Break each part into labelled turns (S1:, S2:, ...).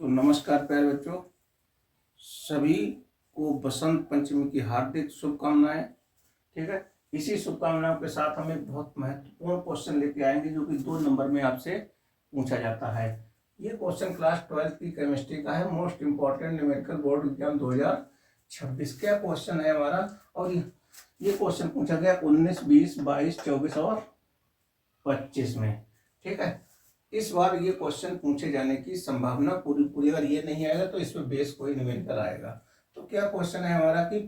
S1: तो नमस्कार प्यारे बच्चों, सभी को बसंत पंचमी की हार्दिक शुभकामनाएं। ठीक है, इसी शुभकामनाओं के साथ हम एक बहुत महत्वपूर्ण क्वेश्चन लेके आएंगे जो कि 2 नंबर में आपसे पूछा जाता है। ये क्वेश्चन क्लास 12 की केमिस्ट्री का है, most important numerical board exam 2026 का क्वेश्चन है हमारा। और ये क्वेश्चन पूछा गया 19, 20, 22, 24 और 25 में। ठीक है, इस बार ये क्वेश्चन पूछे जाने की संभावना पूरी अगर ये नहीं आएगा तो इसमें बेस कोई न्यूमेरिकल आएगा। तो क्या क्वेश्चन है हमारा कि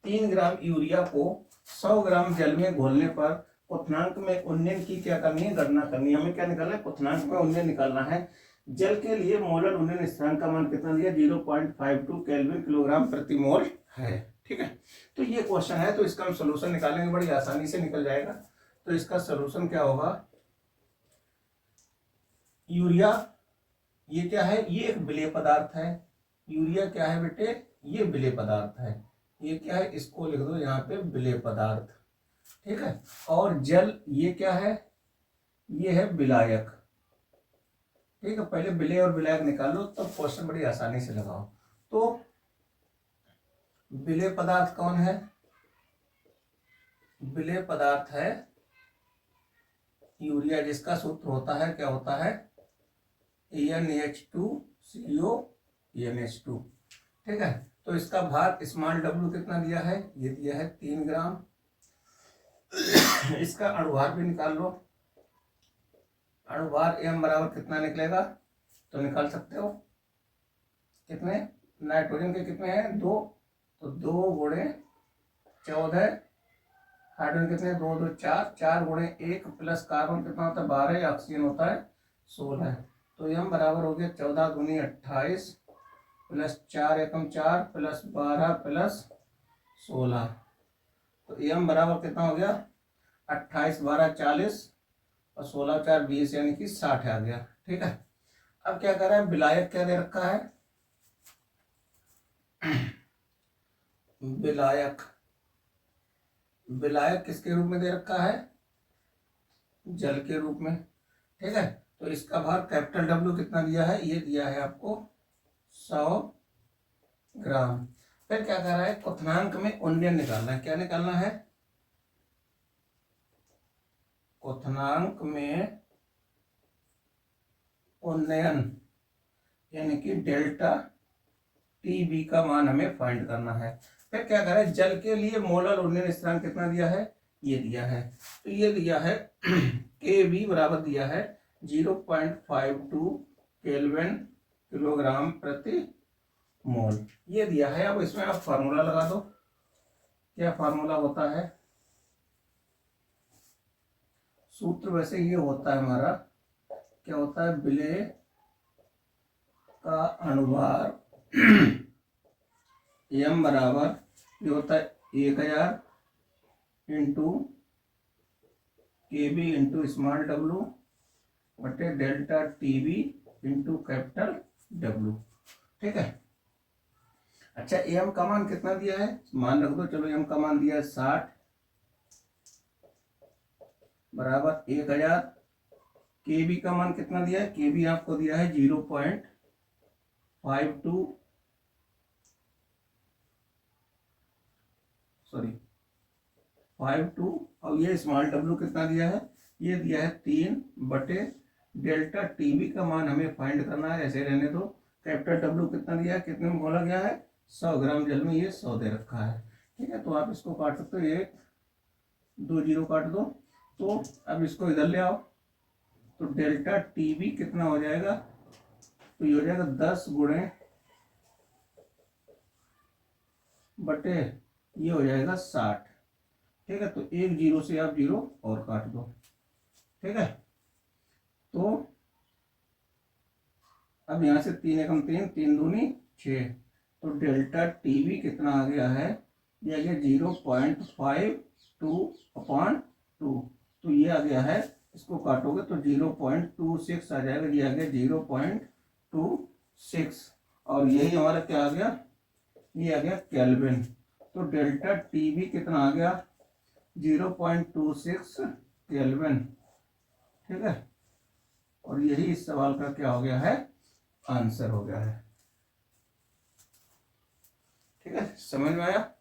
S1: 3 ग्राम यूरिया को 100 ग्राम जल में घोलने पर क्वथनांक में उन्नयन की क्या करनी है, गणना करनी है। हमें क्या निकालना है, क्वथनांक में उन्नयन निकालना है। जल के लिए मोलर उन्नयन स्थिरांक का मान कितना दिया, 0.52 केल्विन किलोग्राम प्रति मोल है। ठीक है, तो ये क्वेश्चन है, तो इसका हम सोल्यूशन निकालेंगे, बड़ी आसानी से निकल जाएगा। तो इसका सोल्यूशन क्या होगा, यूरिया ये क्या है, ये एक विलेय पदार्थ है। यूरिया क्या है बेटे, ये विलेय पदार्थ है। ये क्या है, इसको लिख दो यहाँ पे विलेय पदार्थ। ठीक है, और जल ये क्या है, ये है विलायक। ठीक है, पहले विलेय और विलायक निकालो तब क्वेश्चन बड़ी आसानी से लगाओ। तो विलेय पदार्थ कौन है, विलेय पदार्थ है यूरिया, जिसका सूत्र होता है, क्या होता है, NH2CO NH2। ठीक है, तो इसका भार स्मॉल w कितना दिया है, ये दिया है 3 ग्राम। इसका अणुभार भी निकाल लो, अणुभार m बराबर कितना निकलेगा, तो निकाल सकते हो कितने, नाइट्रोजन के कितने हैं, 2, तो 2 गुणे 14, हाइड्रोजन कितने, 2 2 4, 4 गुणे 1 प्लस कार्बन कितना होता है 12, ऑक्सीजन होता है 16। तो m बराबर हो गया 14 दूनी 28 प्लस 4 एकम 4 प्लस 12 प्लस 16। तो m बराबर कितना हो गया, 28 12 40 और 16 4 20, यानी कि 60 आ गया। ठीक है, अब क्या कर रहा है, विलायक क्या दे रखा है, विलायक, विलायक किसके रूप में दे रखा है, जल के रूप में। ठीक है, तो इसका भार कैपिटल W कितना दिया है, ये दिया है आपको 100 ग्राम। फिर क्या कर रहा है, क्वथनांक में उन्नयन निकालना है। क्या निकालना है, क्वथनांक में उन्नयन, यानी कि डेल्टा TB का मान हमें फाइंड करना है। फिर क्या कर रहा है, जल के लिए मोलर उन्नयन स्थिरांक कितना दिया है, ये दिया है, तो ये दिया है Kb बराबर दिया है 0.52 केल्विन किलोग्राम प्रति मोल, ये दिया है। अब इसमें आप फार्मूला लगा दो, क्या फार्मूला होता है, सूत्र वैसे ये होता है हमारा, क्या होता है, विलेय का अणुभार m बराबर ये होता है 1000 into KB into small w बटे delta TB into capital W। ठीक है, अच्छा m का मान कितना दिया है, मान रख दो, चलो m का मान दिया है 60 बराबर 1000। KB का मान कितना दिया है, KB आपको दिया है 0.52 52, और ये स्मॉल w कितना दिया है, ये दिया है 3 बटे डेल्टा TB का मान हमें फाइंड करना है, ऐसे रहने दो। कैपिटल W कितना दिया है, कितने में बोला गया है, 100 ग्राम जल में ये 100 दे रखा है। ठीक है, तो आप इसको काट सकते हो, 1 2 0 काट दो। तो अब इसको इधर ले आओ, तो डेल्टा TB कितना हो जाएगा, तो ये हो जाएगा 10 गुणे बटे ये हो जाएगा 60। ठीक है, तो 1 0 से आप 0 और काट दो। ठीक है, तो अब यहां से 3 एकम 3, 3 दूनी 6, तो डेल्टा TB कितना आ गया है, ये आ गया 0.52/2, तो ये आ गया है, इसको काटोगे तो 0.26 आ जाएगा, ये आ गया 0.26, और यही हमारा क्या आ गया, ये आ गया केल्विन। तो डेल्टा TB कितना आ गया, 0.26 केल्विन। ठीक है, और यही इस सवाल का क्या हो गया है, आंसर हो गया है। ठीक है, समझ में आया।